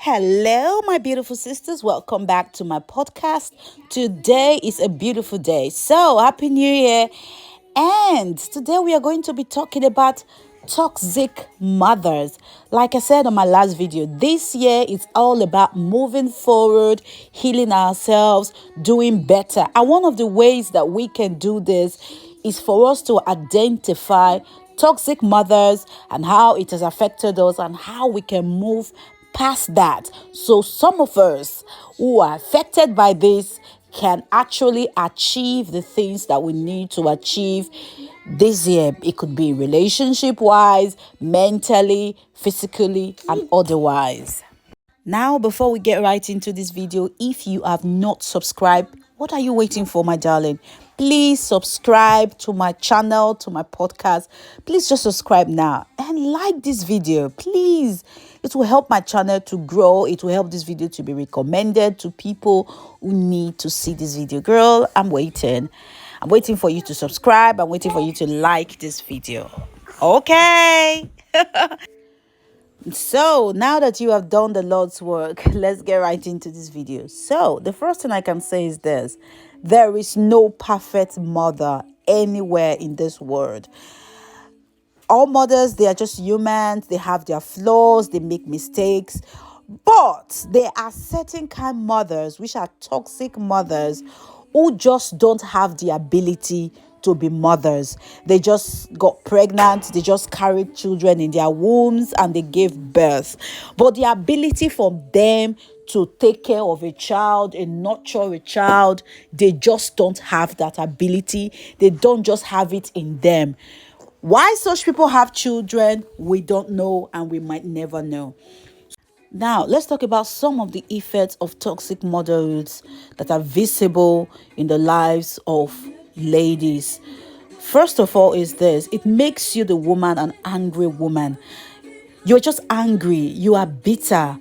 Hello, my beautiful sisters. Welcome back to my podcast. Today is a beautiful day. So, Happy New Year. And today we are going to be talking about toxic mothers. Like I said on my last video, this year is all about moving forward, healing ourselves, doing better. And one of the ways that we can do this is for us to identify toxic mothers and how it has affected us and how we can move past that. So some of us who are affected by this can actually achieve the things that we need to achieve this year. It could be relationship wise, mentally, physically, and otherwise. Now, before we get right into this video, if you have not subscribed, what are you waiting for, my darling? Please subscribe to my channel, to my podcast. Please just subscribe now and like this video, please. It will help my channel to grow. It will help this video to be recommended to people who need to see this video. Girl, I'm waiting. I'm waiting for you to subscribe. I'm waiting for you to like this video. Okay. So now that you have done the Lord's work, let's get right into this video. So the first thing I can say is this: there is no perfect mother anywhere in this world. All mothers, they are just humans. They have their flaws. They make mistakes. But there are certain kind of mothers, which are toxic mothers, who just don't have the ability to be mothers. They just got pregnant, they just carried children in their wombs and they gave birth. But the ability for them to take care of a child and nurture a child, they just don't have that ability. They don't just have it in them. Why such people have children, we don't know, and we might never know. Now, let's talk about some of the effects of toxic motherhoods that are visible in the lives of ladies. First of all is this: it makes you the woman an angry woman. You're just angry. You are bitter.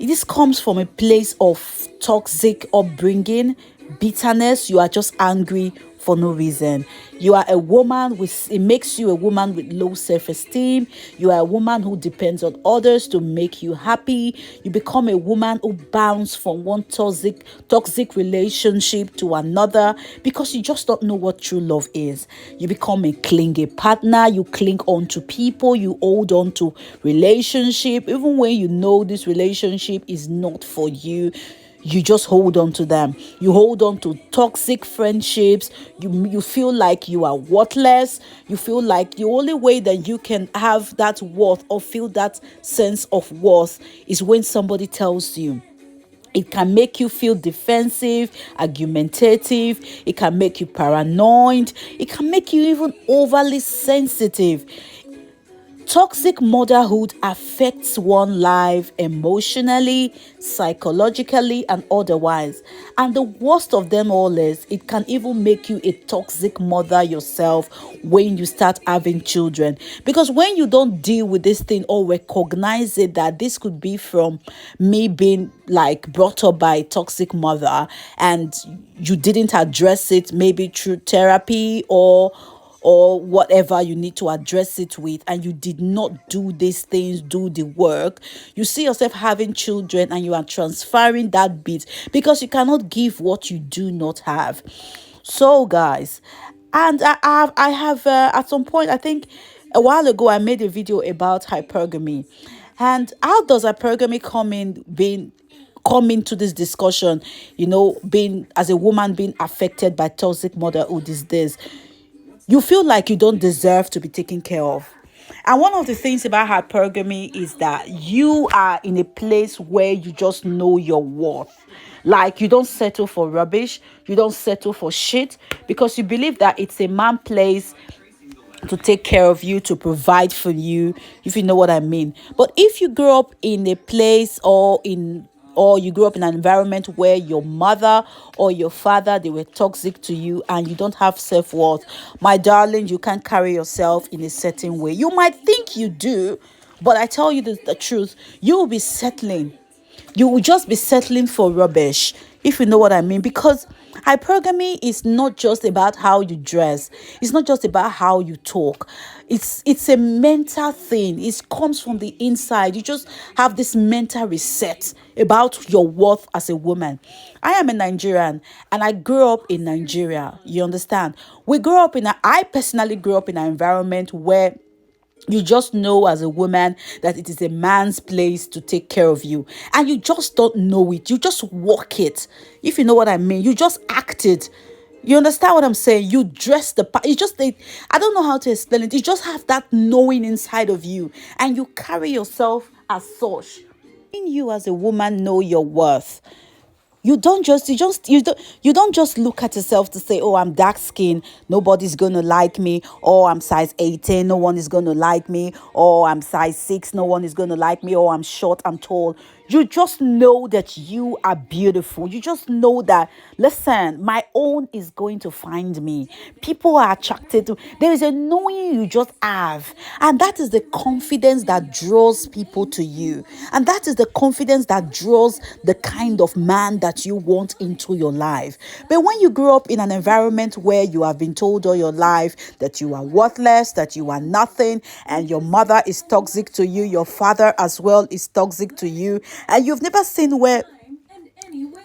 This comes from a place of toxic upbringing, bitterness. You are just angry for no reason. You are a woman it makes you a woman with low self-esteem. You are a woman who depends on others to make you happy. You become a woman who bounces from one toxic relationship to another because you just don't know what true love is. You become a clingy partner. You cling on to people. You hold on to relationship even when you know this relationship is not for you. You just hold on to them. You hold on to toxic friendships. You feel like you are worthless. You feel like the only way that you can have that worth or feel that sense of worth is when somebody tells you. It can make you feel defensive, argumentative. It can make you paranoid. It can make you even overly sensitive. Toxic motherhood affects one life emotionally, psychologically, and otherwise. And the worst of them all is it can even make you a toxic mother yourself when you start having children. Because when you don't deal with this thing or recognize it, that this could be from me being like brought up by a toxic mother and you didn't address it, maybe through therapy or whatever you need to address it with, and you did not do these things, do the work, you see yourself having children and you are transferring that bit because you cannot give what you do not have. So guys, and I have at some point, I think a while ago, I made a video about hypergamy. And how does hypergamy come into this discussion, being as a woman being affected by toxic motherhood these days? You feel like you don't deserve to be taken care of. And one of the things about hypergamy is that you are in a place where you just know your worth. Like, you don't settle for rubbish. You don't settle for shit because you believe that it's a man place to take care of you, to provide for you, if you know what I mean. But if you grow up in a place or you grew up in an environment where your mother or your father, they were toxic to you and you don't have self-worth, my darling, you can't carry yourself in a certain way. You might think you do, but I tell you the truth, you will be settling. You will just be settling for rubbish, if you know what I mean. Because hypergamy is not just about how you dress, it's not just about how you talk. It's a mental thing. It comes from the inside. You just have this mental reset about your worth as a woman. I am a Nigerian and I grew up in Nigeria. You understand? I personally grew up in an environment where you just know as a woman that it is a man's place to take care of you, and you just don't know it. You just walk it, if you know what I mean. You just act it. You understand what I'm saying? You dress the part. I don't know how to explain it. You just have that knowing inside of you, and you carry yourself as such. In you as a woman know your worth. You don't just look at yourself to say, oh, I'm dark skinned, nobody's gonna like me, or I'm size 18, no one is gonna like me, or I'm size 6, no one is gonna like me, or I'm short, I'm tall. You just know that you are beautiful. You just know that, listen, my own is going to find me. People are attracted to. There is a knowing you just have, and that is the confidence that draws people to you, and that is the confidence that draws the kind of man that you want into your life. But when you grow up in an environment where you have been told all your life that you are worthless, that you are nothing, and your mother is toxic to you, your father as well is toxic to you, and you've never seen where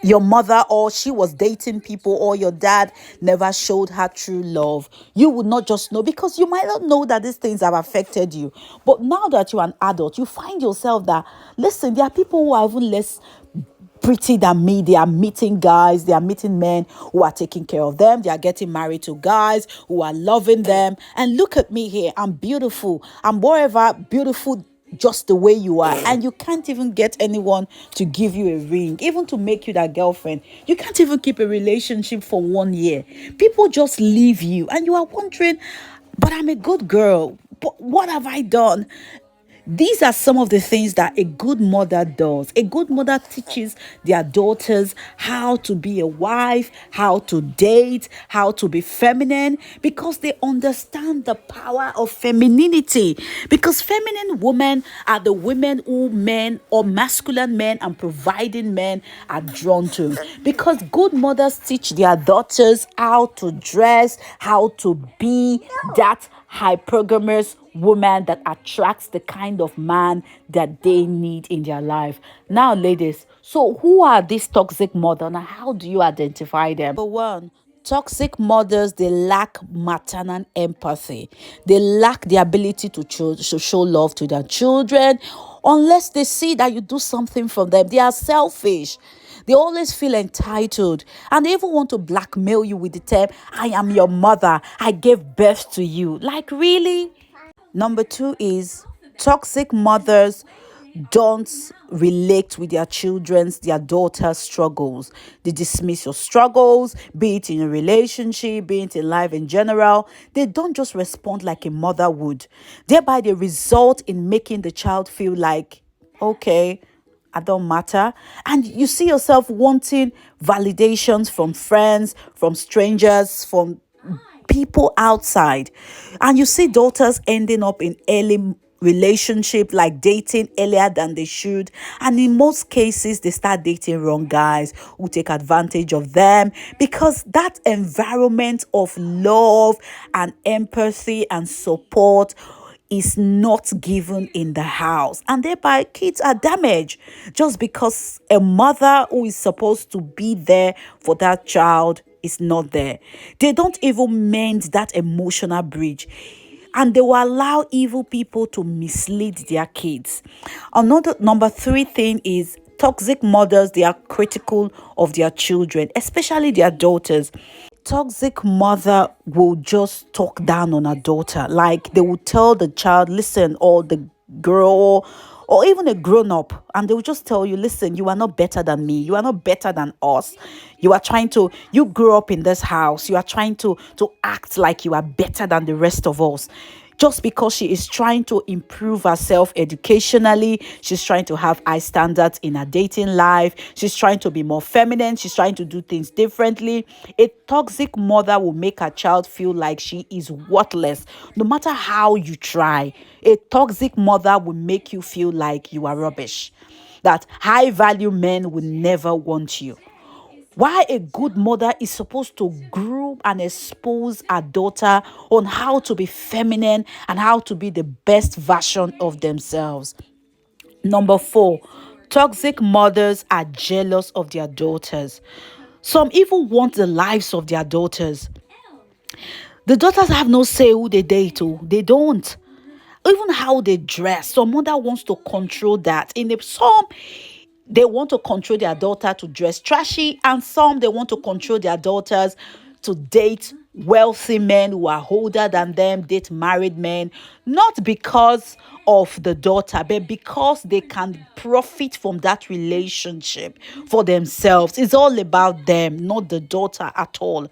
your mother or she was dating people, or your dad never showed her true love, you would not just know, because you might not know that these things have affected you. But now that you're an adult, you find yourself that, listen, there are people who are even less pretty than me. They are meeting guys, they are meeting men who are taking care of them, they are getting married to guys who are loving them. And look at me here, I'm beautiful, I'm moreover beautiful just the way you are, and you can't even get anyone to give you a ring, even to make you that girlfriend. You can't even keep a relationship for 1 year. People just leave you, and you are wondering, but I'm a good girl, but what have I done? These are some of the things that a good mother does. A good mother teaches their daughters how to be a wife, how to date, how to be feminine, because they understand the power of femininity. Because feminine women are the women who men or masculine men and providing men are drawn to. Because good mothers teach their daughters how to dress, how to be that hypergamous woman that attracts the kind of man that they need in their life. Now, ladies, so who are these toxic mothers and how do you identify them? Number one, toxic mothers, they lack maternal empathy. They lack the ability to show love to their children unless they see that you do something for them. They are selfish. They always feel entitled, and they even want to blackmail you with the term, I am your mother, I gave birth to you. Like, really? Number two is toxic mothers don't relate with their daughters' struggles. They dismiss your struggles, be it in a relationship, be it in life in general. They don't just respond like a mother would. Thereby, they result in making the child feel like, okay, I don't matter. And you see yourself wanting validations from friends, from strangers, from people outside. And you see daughters ending up in early relationship, like dating earlier than they should, and in most cases they start dating wrong guys who take advantage of them, because that environment of love and empathy and support is not given in the house, and thereby kids are damaged just because a mother who is supposed to be there for that child is not there. They don't even mend that emotional bridge, and they will allow evil people to mislead their kids. Another number three thing is toxic mothers. They are critical of their children, especially their daughters. Toxic mother will just talk down on her daughter. Like, they will tell the child, listen, or the girl, or even a grown up, and they will just tell you, listen, you are not better than me, you are not better than us. You grew up in this house, you are trying to act like you are better than the rest of us, just because she is trying to improve herself educationally. She's trying to have high standards in her dating life. She's trying to be more feminine. She's trying to do things differently. A toxic mother will make her child feel like she is worthless, no matter how you try. A toxic mother will make you feel like you are rubbish. that high value men will never want you. Why a good mother is supposed to groom and expose her daughter on how to be feminine and how to be the best version of themselves. Number four, toxic mothers are jealous of their daughters. Some even want the lives of their daughters. The daughters have no say who they date to. They don't. Even how they dress. Some mother wants to control that. Some they want to control their daughter to dress trashy, and some they want to control their daughters to date wealthy men who are older than them, date married men, not because of the daughter, but because they can profit from that relationship for themselves. It's all about them, not the daughter at all.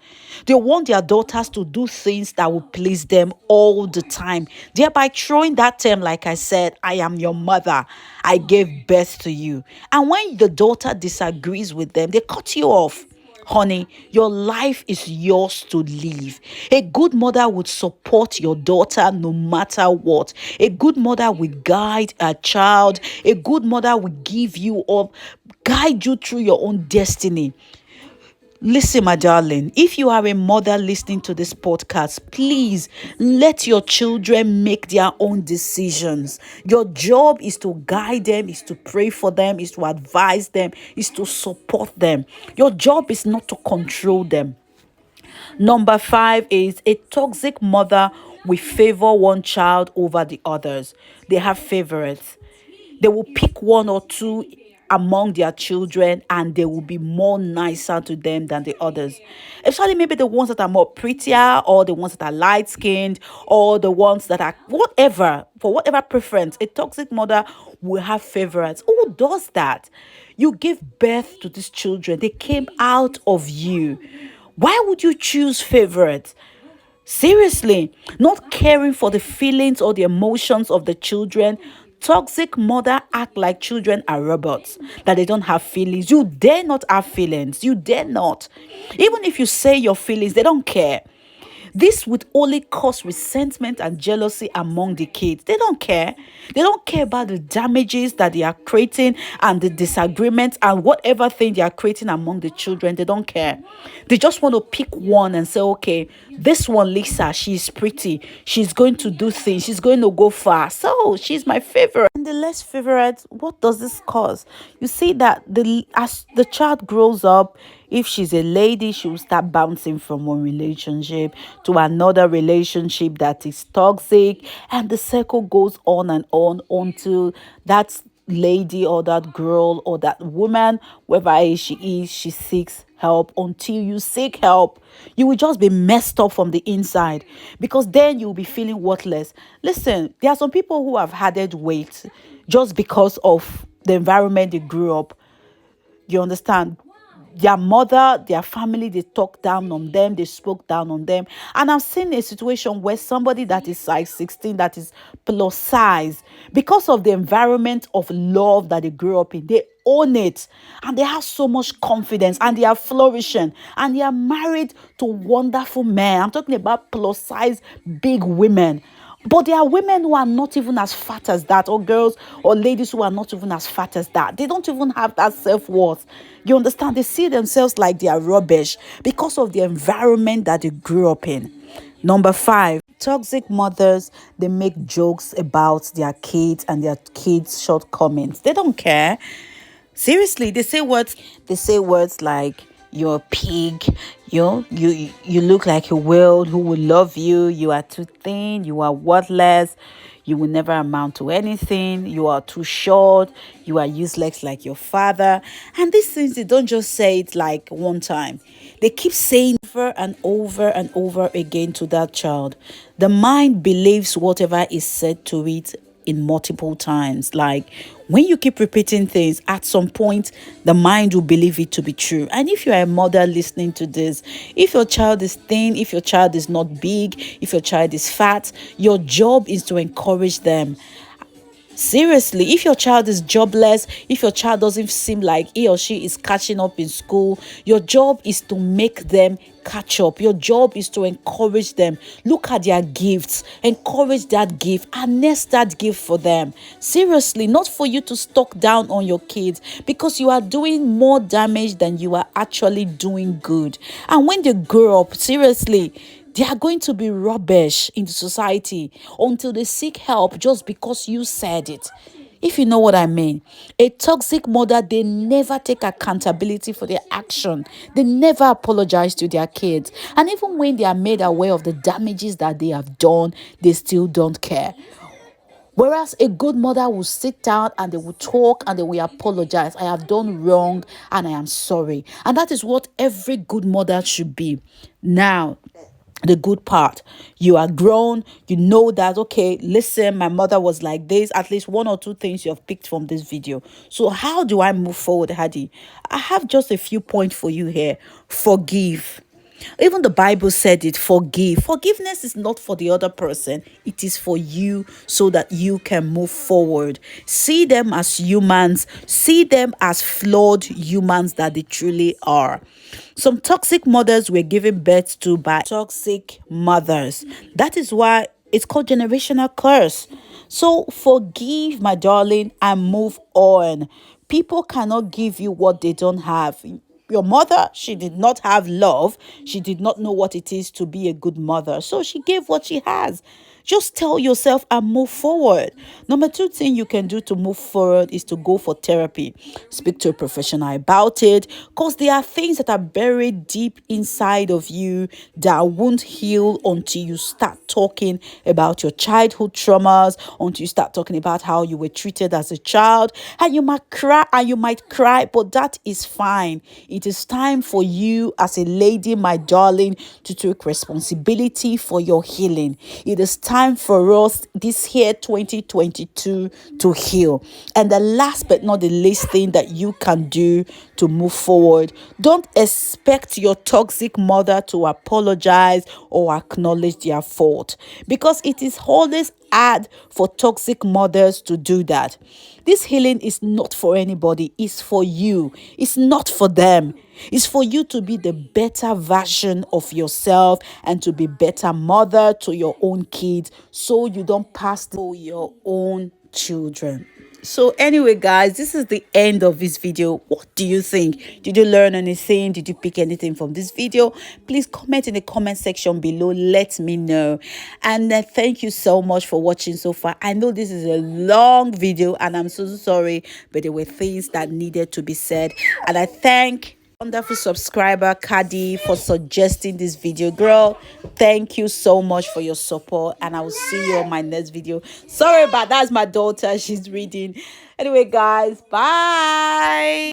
They want their daughters to do things that will please them all the time, thereby throwing that term, like I said, I am your mother, I gave birth to you. And when the daughter disagrees with them, they cut you off. Honey, your life is yours to live. A good mother would support your daughter no matter what. A good mother will guide a child. A good mother will give you up, guide you through your own destiny. Listen, my darling, if you are a mother listening to this podcast, please let your children make their own decisions. Your job is to guide them, is to pray for them, is to advise them, is to support them. Your job is not to control them. Number five is a toxic mother will favor one child over the others. They have favorites. They will pick one or two among their children and they will be more nicer to them than the others. Especially maybe the ones that are more prettier, or the ones that are light skinned, or the ones that are whatever, for whatever preference. A toxic mother will have favorites. Who does that? You give birth to these children, they came out of you. Why would you choose favorites? Seriously, not caring for the feelings or the emotions of the children. Toxic mother act like children are robots, that they don't have feelings. You dare not have feelings. You dare not. Even if you say your feelings, they don't care. This would only cause resentment and jealousy among the kids. They don't care. They don't care about the damages that they are creating and the disagreements and whatever thing they are creating among the children. They don't care. They just want to pick one and say, okay, this one, Lisa, she's pretty. She's going to do things. She's going to go far. So she's my favorite. And the less favorite, what does this cause? You see that as the child grows up, if she's a lady, she will start bouncing from one relationship to another relationship that is toxic. And the circle goes on and on until that lady or that girl or that woman, whoever she is, she seeks help. Until you seek help, you will just be messed up from the inside, because then you'll be feeling worthless. Listen, there are some people who have added weight just because of the environment they grew up. You understand? Their mother, their family, they talked down on them, they spoke down on them. And I've seen a situation where somebody that is size 16, that is plus size, because of the environment of love that they grew up in, they own it and they have so much confidence and they are flourishing and they are married to wonderful men. I'm talking about plus size big women. But there are women who are not even as fat as that, or girls or ladies who are not even as fat as that. They don't even have that self-worth. You understand? They see themselves like they are rubbish because of the environment that they grew up in. Number five, toxic mothers, they make jokes about their kids and their kids' shortcomings. They don't care. Seriously, they say words like, you're a pig, you look like a whale, who will love you, you are too thin, you are worthless, you will never amount to anything, you are too short, you are useless like your father. And these things, they don't just say it like one time. They keep saying over and over and over again to that child. The mind believes whatever is said to it in multiple times. Like, when you keep repeating things, at some point the mind will believe it to be true. And if you are a mother listening to this, if your child is thin, if your child is not big, if your child is fat, your job is to encourage them. Seriously, if your child is jobless, if your child doesn't seem like he or she is catching up in school, your job is to make them catch up. Your job is to encourage them. Look at their gifts, encourage that gift, harness that gift for them. Seriously, not for you to stock down on your kids, because you are doing more damage than you are actually doing good. And when they grow up, seriously, they are going to be rubbish in the society until they seek help just because you said it. If you know what I mean. A toxic mother, they never take accountability for their action. They never apologize to their kids. And even when they are made aware of the damages that they have done, they still don't care. Whereas a good mother will sit down and they will talk and they will apologize. I have done wrong and I am sorry. And that is what every good mother should be. Now, the good part, you are grown, you know that, okay, listen, my mother was like this. At least one or two things you have picked from this video. So how do I move forward, Hadi? I have just a few points for you here. Forgive. Even the Bible said it, forgive. Forgiveness is not for the other person, it is for you, so that you can move forward. See them as humans, see them as flawed humans that they truly are. Some toxic mothers were given birth to by toxic mothers. That is why it's called generational curse. So forgive, my darling, and move on. People cannot give you what they don't have. Your mother, she did not have love. She did not know what it is to be a good mother. So she gave what she has. Just tell yourself and move forward. Number two thing you can do to move forward is to go for therapy. Speak to a professional about it, because there are things that are buried deep inside of you that won't heal until you start talking about your childhood traumas, until you start talking about how you were treated as a child. And you might cry, but that is fine. It is time for you as a lady, my darling, to take responsibility for your healing. It is time for us this year 2022 to heal. And the last but not the least thing that you can do to move forward, don't expect your toxic mother to apologize or acknowledge their fault, because it is always hard for toxic mothers to do that. This healing is not for anybody, it's for you. It's not for them. It's for you to be the better version of yourself and to be better mother to your own kids, so you don't pass to your own children. So anyway, guys, this is the end of this video. What do you think? Did you learn anything? Did you pick anything from this video? Please comment in the comment section below. Let me know. And thank you so much for watching so far. I know this is a long video and I'm so sorry, but there were things that needed to be said. And I thank wonderful subscriber Kadi for suggesting this video. Girl, thank you so much for your support, and I will see you on my next video. Sorry about that's my daughter, she's reading. Anyway, guys, bye.